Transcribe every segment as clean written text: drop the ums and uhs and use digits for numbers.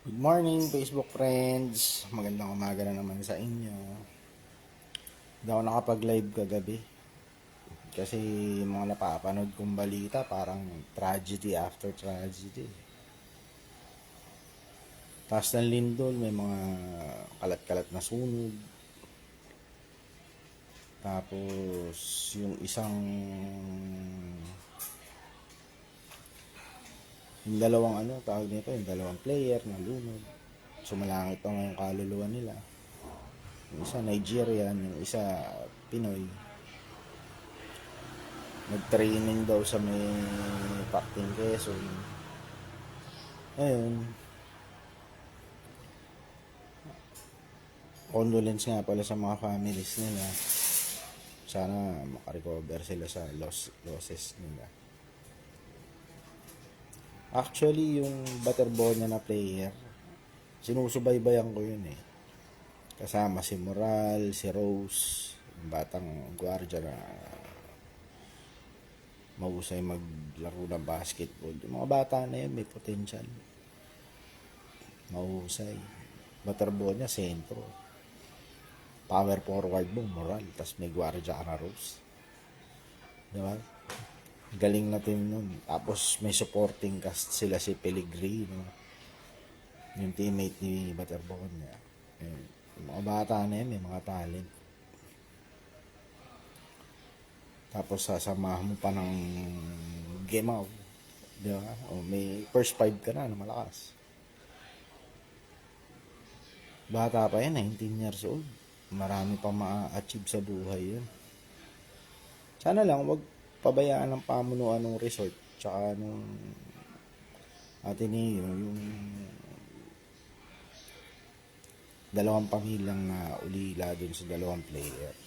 Good morning, Facebook friends. Magandang umaga na naman sa inyo. Hindi ako nakapag-live kagabi. Kasi mga napapanood kong balita, parang tragedy after tragedy. Taas ng lindol, may mga kalat-kalat na sunog. Tapos, yung dalawang tawag nito, yung dalawang player na lunod. Sumalangit ang yung kaluluwa nila. Yung isa Nigerian, yung isa Pinoy. Nag-training daw sa may Pacting Quezon. Ayun, condolence nga pala sa mga families nila. Sana makarecover sila sa losses nila. Actually, yung Butterbonia na player, sinusubaybayan ko yun eh. Kasama si Moral, si Rose, yung batang gwardiya na mahusay maglaro ng basketball. Yung mga bata na yun, may potential. Mahusay. Butterbonia, sentro. Power forward mo, Moral. Tapos may gwardiya ka na Rose. Diba? Galing na team nun. Tapos may supporting cast sila si Pellegrino. Yung teammate ni Butterbonia. Yung mga bata na yan, may mga talent. Tapos sasamahan mo pa ng game out. Di ba? O may first five ka na malakas. Bata pa yan, 19 years old. Marami pa ma-achieve sa buhay yun. Sana lang wag pabayaan ng pamunuan ng resort tsaka nung Ateneo yung dalawang pamilyang na ulila dun sa dalawang player.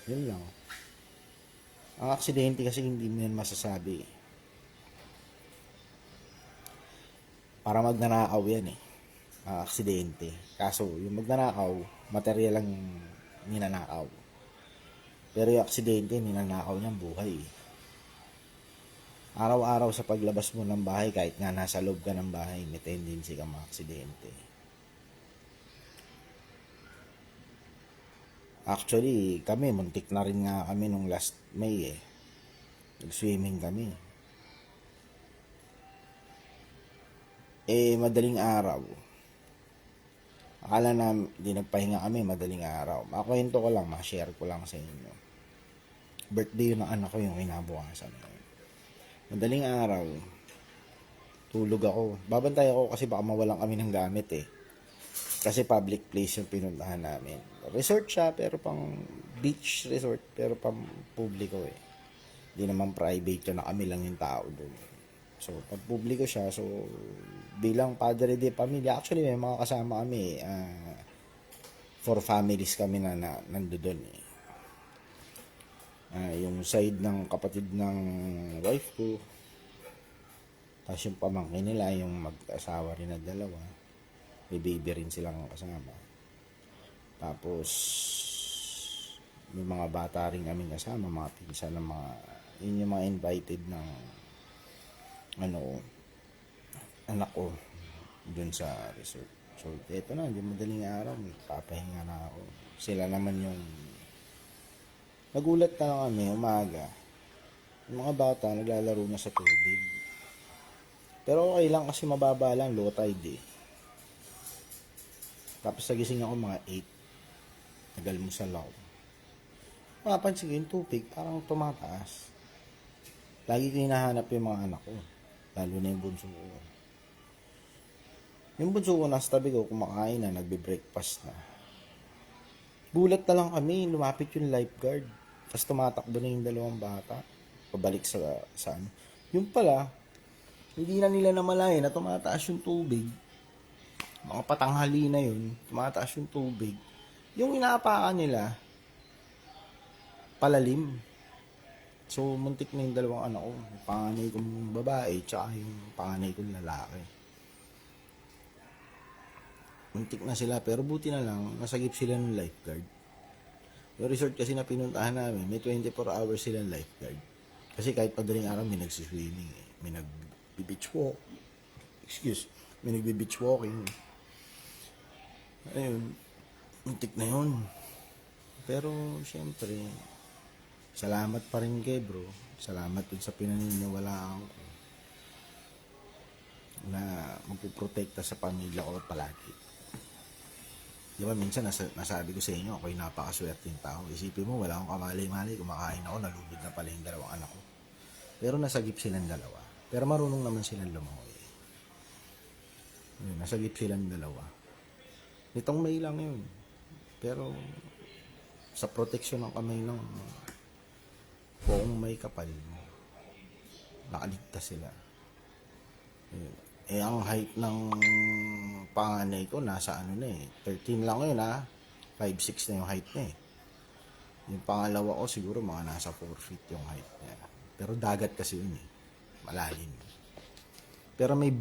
Yun lang. Ang aksidente kasi hindi mo yan masasabi. Para magnanakaw yan eh. Ang aksidente. Kaso yung magnanakaw, material lang ninanakaw. Pero yung aksidente, ninanakaw niyang buhay eh. Araw-araw sa paglabas mo ng bahay, kahit nga nasa loob ka ng bahay, may tendency kang maaksidente. Actually, kami, muntik na rin nga kami nung last May eh. Nag-swimming kami. Madaling araw. Akala na di nagpahinga kami, madaling araw. Makwento ko lang, ma-share ko lang sa inyo. Birthday yun ng anak ko yung kinabukasan. Madaling araw, tulog ako. Babantay ako kasi baka mawalan kami ng gamit eh. Kasi public place yung pinuntahan namin. Resort siya pero pang beach resort pero pang publiko eh. Hindi naman private yun na kami lang yung tao doon. So pag publiko siya, so bilang padre de pamilya, actually may mga kasama kami for families kami na nandoon eh. Yung side ng kapatid ng wife ko, tapos yung pamangkin nila, yung mag-asawa rin na dalawa, may baby rin silang kasama. Tapos may mga bata rin kaming kasama, mga pinsan ng mga, yun yung mga invited ng anak ko dun sa resort. So eto na, yung madaling araw, papahinga na ako. Sila naman yung nagulat na lang kami umaga. Yung mga bata naglalaro na sa tubig. Pero okay lang kasi mababa lang, low tide eh. Tapos nagising ako mga 8. Nagalmusal ako. Mapapansin ko yung tubig parang tumataas. Lagi ko hinahanap yung mga anak ko. Lalo na yung bunso ko. Yung bunso ko nasa tabi ko, kumakain na, nagbe-breakfast na. Gulat na lang kami, lumapit yung lifeguard. Tapos tumatakbo na yung dalawang bata. Pabalik sa ano. Yung pala, hindi na nila namalayan na tumataas yung tubig. Mga patanghali na yun, tumataas yung tubig. Yung inaapakan nila, palalim. So, muntik na yung dalawang anak ko. Yung panganay kong babae, tsaka yung panganay kong lalaki. Muntik na sila, pero buti na lang, nasagip sila ng lifeguard. Yung resort kasi na pinuntahan namin, may 24 hours silang lifeguard. Kasi kahit padaling araw, may nagsiswimming eh. May nag-beach walk. May nagbe-beach walking. Ayun, muntik na yun. Pero, syempre, salamat pa rin kay bro. Salamat dun sa pinaniniwalaan ko na magpuprotekta sa pamilya ko palagi. Di ba minsan nasabi ko sa inyo, ako'y napakaswerteng tao. Isipin mo, wala akong kamali-mali, kumakain ako, nalubid na pala yung dalawang anak ko. Pero nasagip silang dalawa. Pero marunong naman silang lumangoy. Yun, nasagip silang dalawa. Nitong May lang yun. Pero sa proteksyon ng kamay ng buong may kapal, nakaligtas sila. Ang height ng panganay ko nasa 13 lang yun 5'6" na yung height niya Yung pangalawa ko siguro mga nasa 4 feet yung height niya. Pero dagat kasi yun malalim. Pero may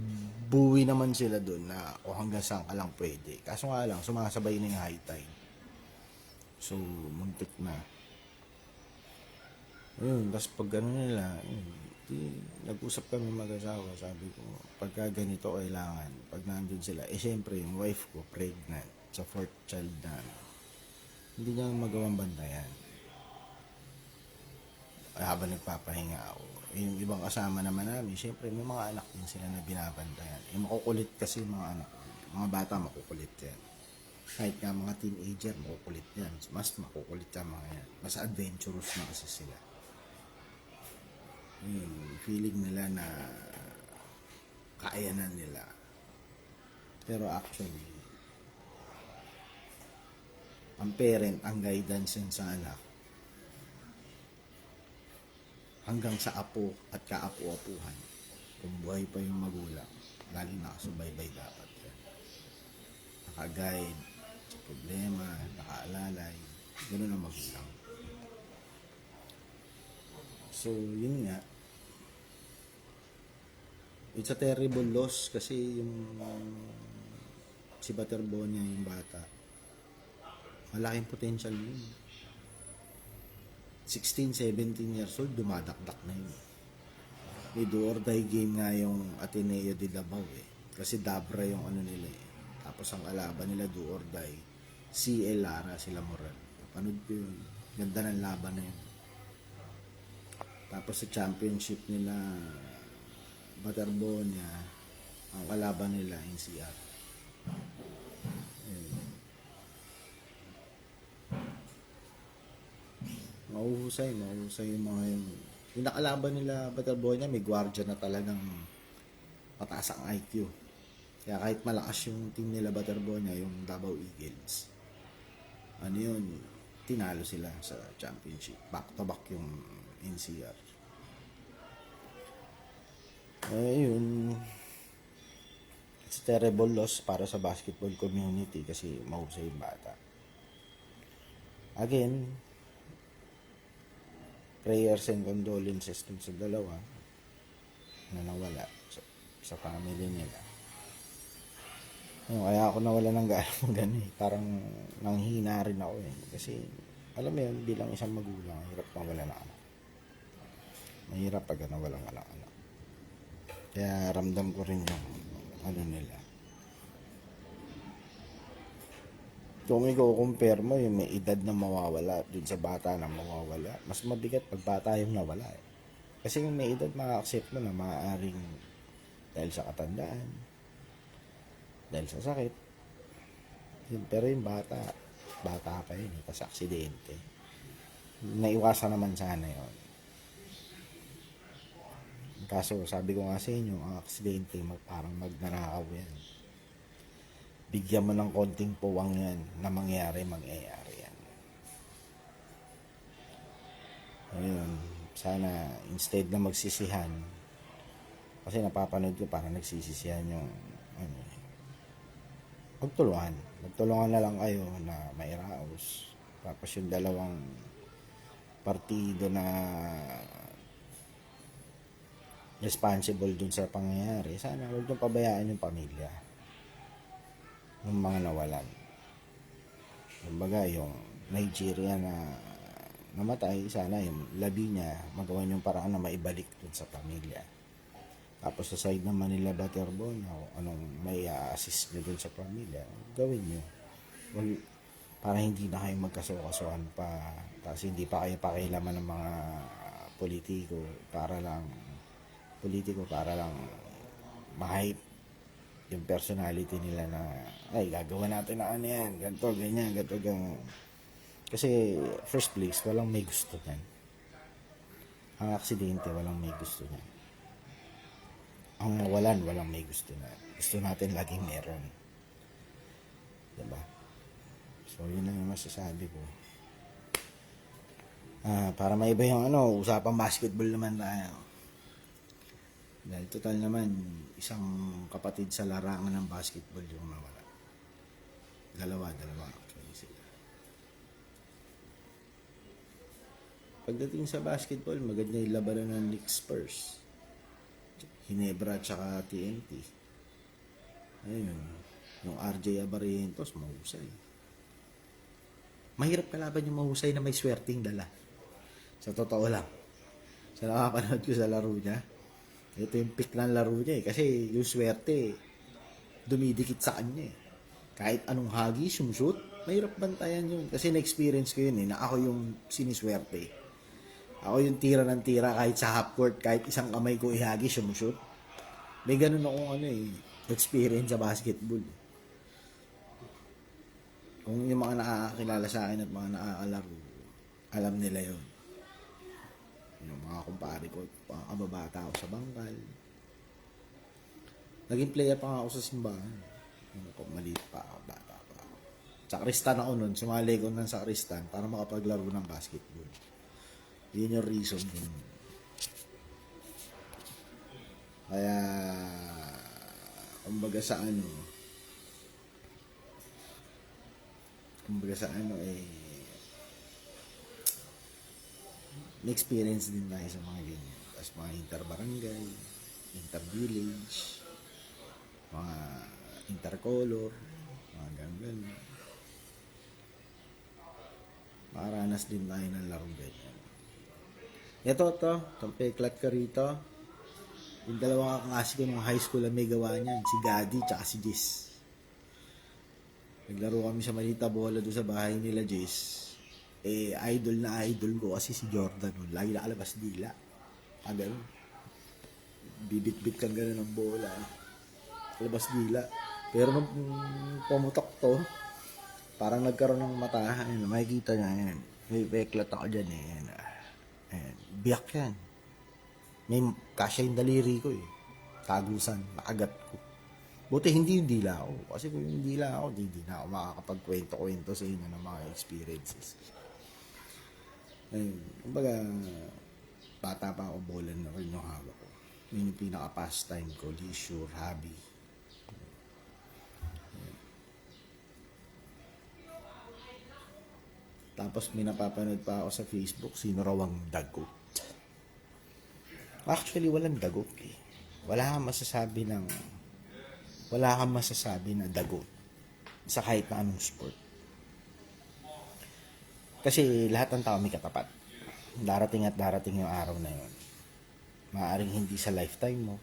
buwi naman sila doon na hanggang saan ka lang pwede. Kaso nga lang, sumasabay na yung high tide. So, muntik na. Ayun, tapos pag nila, nag-usap kami mag-asawa, sabi ko, pagka ganito kailangan, pag nandun sila, syempre, yung wife ko, pregnant, sa 4th child na, hindi niya magawang bantayan. Habang nagpapahinga ako, yung ibang kasama naman namin, syempre, may mga anak din sila na binabantayan. Makukulit kasi yung mga anak, mga bata makukulit yan. Kahit nga mga teenager, makukulit yan. Mas makukulit yan mga yan. Mas adventurous na kasi sila. Feeling nila na kaya na nila. Pero actually, ang parent, ang guidance yun sa anak, hanggang sa apo at kaapu-apuhan. Kung buhay pa yung magulang, laging nakasubaybay dapat yan. Naka-guide sa problema, nakaalalay, ganoon ang magulang. So, yun nga. It's a terrible loss kasi yung si Butterbonia yung bata. Malaking potential yun. 16, 17 years old, dumadakdak na yun. May do or die game nga yung Ateneo de Davao Kasi Dabra yung nila Tapos ang kalaban nila do or die, CL Lara, sila Moral. Panood ko yun. Ganda ng laban na yun. Tapos sa championship nila, Butterbonia, ang kalaban nila, NCR. Mahuhusay yung mga yung nakalaban nila Butterbonia, may gwardiya na talagang mataas ang IQ. Kaya kahit malakas yung team nila Butterbonia, yung Davao Eagles, tinalo sila sa championship. Back to back yung NCR. Yun. It's a terrible loss para sa basketball community kasi mahusay yung bata. Again, prayers and condolences dun sa dalawa na nawala sa family nila. Kaya ako nawala ng gano'n Parang nanghina rin ako Kasi, alam mo yun, bilang isang magulang, hirap nawala na anak. Mahirap pag nawalan ka ng anak. Kaya ramdam ko rin yung nila. Kung i-compare mo yung may edad na mawawala dun sa bata na mawawala, mas mabigat pag bata yung nawala Kasi yung may edad, maka-accept mo na maaaring dahil sa katandaan, dahil sa sakit. Pero yung bata pa yun kasi aksidente. Naiwasan naman sana yun. Kaso sabi ko nga sa inyo, ang aksidente parang magnanakaw yan. Bigyan mo ng konting puwang yan na mangyayari yan. Ayun, sana instead na magsisihan, kasi napapanood ko parang nagsisisihan yung magtulungan na lang kayo na mairaos. Tapos yung dalawang partido na responsible dun sa pangyayari, sana huwag niyong pabayaan yung pamilya ng mga nawalan. Kumbaga yung Nigeria na namatay, sana yung labi niya magawa niyong paraan na maibalik dun sa pamilya. Tapos sa side naman nila Butterbonia, anong may assist niyo dun sa pamilya, gawin niyo. Well, para hindi na kayo magkasukasuan pa, tapos hindi pa kayo pakialaman ng mga politiko para lang ma-hype yung personality nila na ay gagawa natin na ano yan, ganito, ganyan, ganito, ganyan. Kasi first place, walang may gusto niyan. Ang aksidente, walang may gusto niyan. Ang mawalan, walang may gusto na. Gusto natin laging meron. Diba? So, yun lang yung masasabi ko. Para maiba yung usapang basketball naman tayo. Dahil total naman, isang kapatid sa larangan ng basketball yung nawala. Dalawa. Okay, sila. Pagdating sa basketball, maganda yung labanan ng Knicks Spurs. Hinebra tsaka TNT. Ayun. Yung RJ Abarrientos, mahusay. Mahirap kalaban yung mahusay na may swerting dala. Sa totoo lang. Sa nakapanood ko sa laro niya, ito yung pick ng laro niya eh. Kasi yung swerte, dumidikit sa kanya eh. Kahit anong hagis, yung shoot, mahirap bantayan yun. Kasi na-experience ko yun eh, na ako yung siniswerte. Ako yung tira ng tira kahit sa half court, kahit isang kamay ko ihagis yung shoot. May ganun akong experience sa basketball. Kung yung mga nakakakilala sa akin at mga nakakalaro, alam nila yun. Yung mga kumpare ko, mga kababata ako sa bangkal. Naging player pa nga ako sa simbahan. Maliit pa ako, bata pa ako. Sa Kristan ako nun, sumali ko nun sa Kristan para makapaglaro ng basketball. Yun yung reason yun. Kaya, kumbaga sa na-experience din tayo sa mga ganyan. Tapos mga inter-barangay, inter-village, mga intercolor, mga ganyan. Makaranas din tayo ng larong ganyan. Itong peklat ka rito. Yung dalawang kaklase ko nung high school na may gawa niyan, si Gadi tsaka si Jis. Naglaro kami sa Manita Bola doon sa bahay nila Jis. Idol na idol ko kasi si Jordan nun. Lagi nakalabas dila. Ganun. Bibit-bit kang ganun ng bola. Kalabas dila. Pero nung pumutok to, parang nagkaroon ng mata. Ayun, makikita niya yan. May peklat ako dyan eh. Ayan. Biyak yan. May kasya yung daliri ko eh. Tagusan. Nakagat ko. Buti hindi yung dila ako. Kasi kung yung dila ako, hindi na ako makakapagkwento-kwento sa inyo ng mga experiences. Ayun. Kumbaga, bata pa ako, bola na rin yung hawak ko. Yun yung pinaka-pastime ko, leisure, hobby. Ayun. Tapos may napapanood pa ako sa Facebook, sino raw ang dagot. Actually, walang dagot eh. Wala kang masasabi na dagot sa kahit na anong sport. Kasi lahat ng tao may katapat. Darating at darating yung araw na yun. Maaaring hindi sa lifetime mo.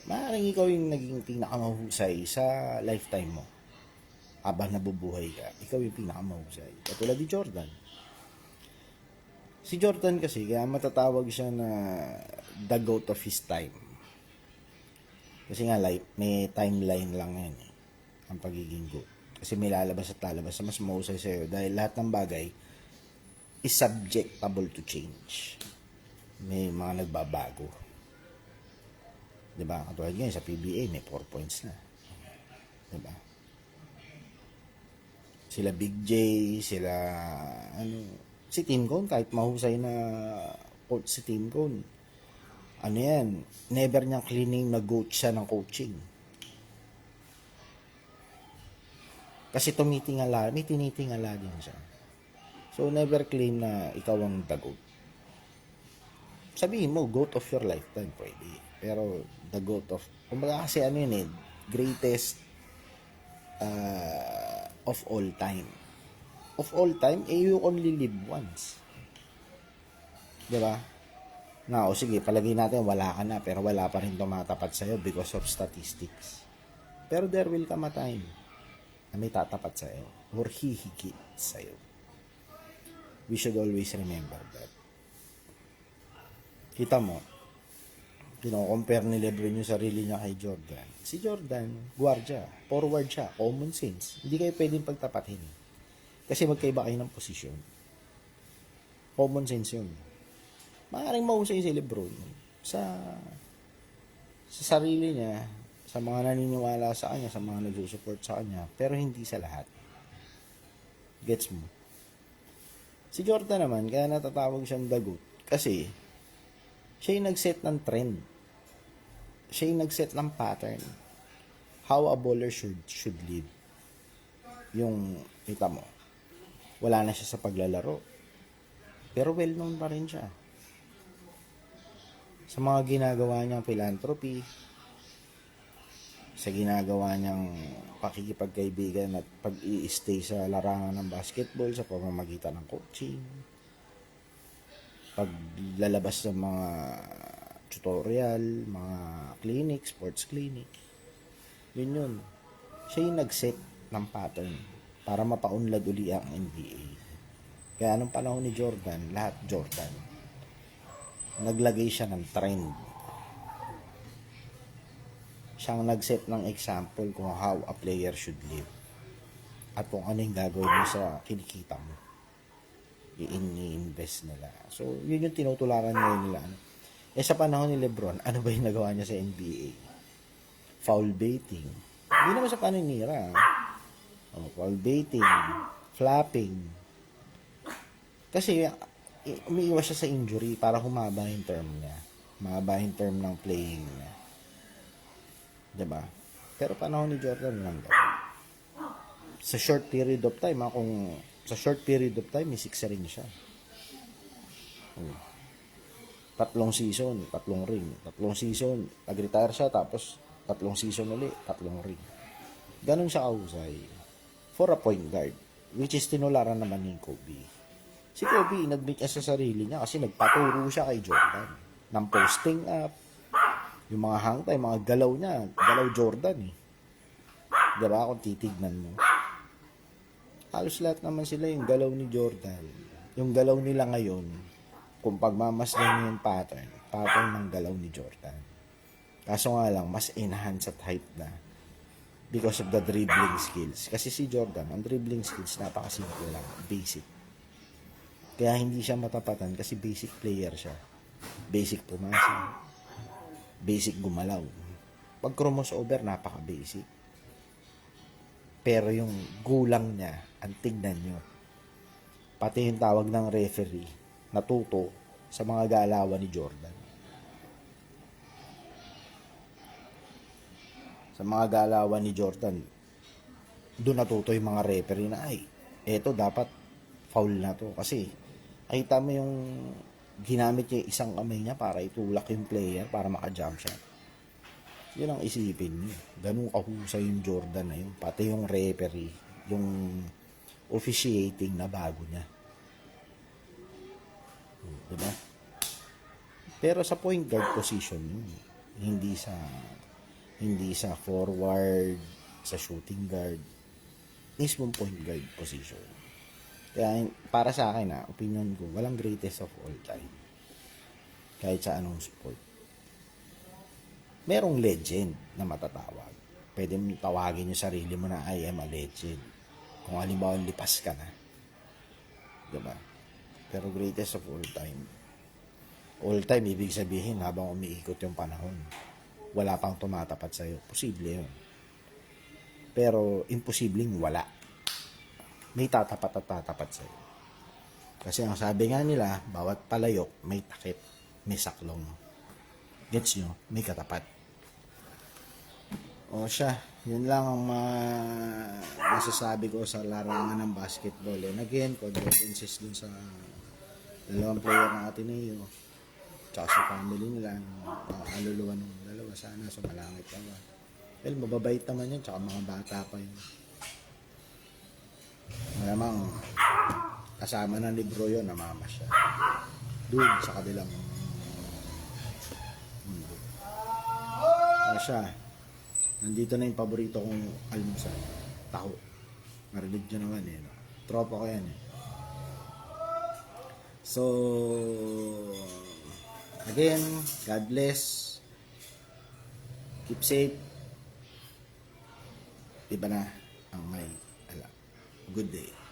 Maaaring ikaw yung naging pinakamahusay sa lifetime mo. Habang nabubuhay ka, ikaw yung pinakamahusay. Katulad ni Jordan. Si Jordan kasi, kaya matatawag siya na the GOAT of his time. Kasi nga, may timeline lang yan eh, ang pagiging GOAT. Kasi may lalabas at lalabas na mas mahusay sa'yo dahil lahat ng bagay is subjectable to change. May mga nagbabago. Diba? Katulad ngayon sa PBA, may 4 points na. Diba? Sila Big J, sila si Tim Cone, kahit mahusay na coach si Tim Cone, never niyang cleaning na GOAT siya ng coaching. Kasi may tinitingala din siya. So, never claim na ikaw ang the GOAT. Sabihin mo, GOAT of your lifetime, pwede. Pero, the GOAT of, kumbaga kasi greatest of all time. Of all time, you only live once. Diba? Sige, palagay natin wala ka na, pero wala pa rin tumatapat sa'yo because of statistics. Pero there will come a time na may tatapat sa'yo or hihigit sa'yo. We should always remember that. Kita mo, kino-compare ni Lebron yung sarili niya kay Jordan. Si Jordan, guardia, forward siya, common sense. Hindi kayo pwedeng pagtapatin. Kasi magkaiba kayo ng posisyon. Common sense yun. Maaaring mahusay si Lebron sa sarili niya, sa mga naniniwala sa kanya, sa mga nagsusupport sa kanya, pero hindi sa lahat. Gets mo? Si Jordan naman, kaya natatawag siyang the GOAT, kasi siya yung nag-set ng trend. Siya yung nag-set ng pattern. How a bowler should live. Yung, kita mo, wala na siya sa paglalaro. Pero well-known pa rin siya. Sa mga ginagawa niyang philanthropy, sa ginagawa niyang pakikipagkaibigan at pag-i-stay sa larangan ng basketball sa pamamagitan ng coaching, paglalabas ng mga tutorial, mga clinic, sports clinic. Yun. Siya yung nag-set ng pattern para mapaunlad uli ang NBA. Kaya anong panahon ni Jordan, lahat Jordan. Naglagay siya ng trend. Siyang nag-set ng example kung how a player should live. At kung ano yung gagawin mo sa kinikita mo. I-invest nila. So, yun yung tinutularan nila. Sa panahon ni Lebron, ano ba yung nagawa niya sa NBA? Foul baiting. Hindi naman sa paninira. Foul baiting. Flapping. Kasi, umiiwas siya sa injury para humaba yung term niya. Humaba yung term ng playing niya. Diba? Pero panahon ni Jordan lang daw. Sa short period of time, kung sa short period of time, may 6 ring siya. 3 season, 3 ring. 3 season, nag-retire siya, tapos 3 season ulit, 3 ring. Ganun siya kahusay. For a point guard, which is tinularan naman ni Kobe. Si Kobe, nag-make niya sa sarili niya kasi nagpaturo siya kay Jordan. Ng posting up, yung mga hang time, mga galaw niya, galaw Jordan eh. Diba? Kung titignan mo. Halos lahat naman sila yung galaw ni Jordan. Yung galaw nila ngayon, kung pagmamasdan nyo yung pattern ng galaw ni Jordan. Kaso nga lang, mas enhanced at height na because of the dribbling skills. Kasi si Jordan, ang dribbling skills, napakasimple lang, basic. Kaya hindi siya matapatan kasi basic player siya. Basic pumasa, basic gumalaw. Pag crossover, napaka-basic. Pero yung gulang niya, ang tignan nyo. Pati yung tawag ng referee, natuto sa mga galawan ni Jordan. Sa mga galawan ni Jordan, doon natuto yung mga referee na, ay, eto dapat foul na to. Kasi, nakita mo yung ginamit niya isang kamay niya para itulak yung player para maka-jump shot. Yun ang isipin niyo. Ganun kahusay yung Jordan na yun. Pati yung referee, yung officiating na bago niya. Diba? Pero sa point guard position yun. Hindi sa forward, sa shooting guard. Mismong point guard position. Kaya para sa akin, opinion ko, walang greatest of all time. Kahit sa anong sport. Merong legend na matatawag. Pwede mo tawagin yung sarili mo na I am a legend. Kung halimbawa lipas ka na. Diba? Pero greatest of all time. All time, ibig sabihin habang umiikot yung panahon. Wala pang tumatapat sa'yo. Posible yun. Pero imposibleng wala. May tatapat at tatapat sa'yo. Kasi ang sabi nga nila, bawat palayok may takip, may saklong. Gets nyo? May katapat. O siya, yun lang ang masasabi ko sa larangan ng basketball. And again, condolences dun sa dalawang player ng Ateneo. Tsaka sa family nila, aluluwa ng dalawa. Sana sumalangit naman. Well, mababait naman yun, tsaka mga bata pa yun. Malamang kasama ng libro yun, namama siya. Doon sa kabilang mundo. Siya. Nandito na yung paborito kong almusal. Taho. Narinig nyo naman eh. No? Tropa ko yan eh. So, again, God bless. Keep safe. Iba na ang may alam. Good day.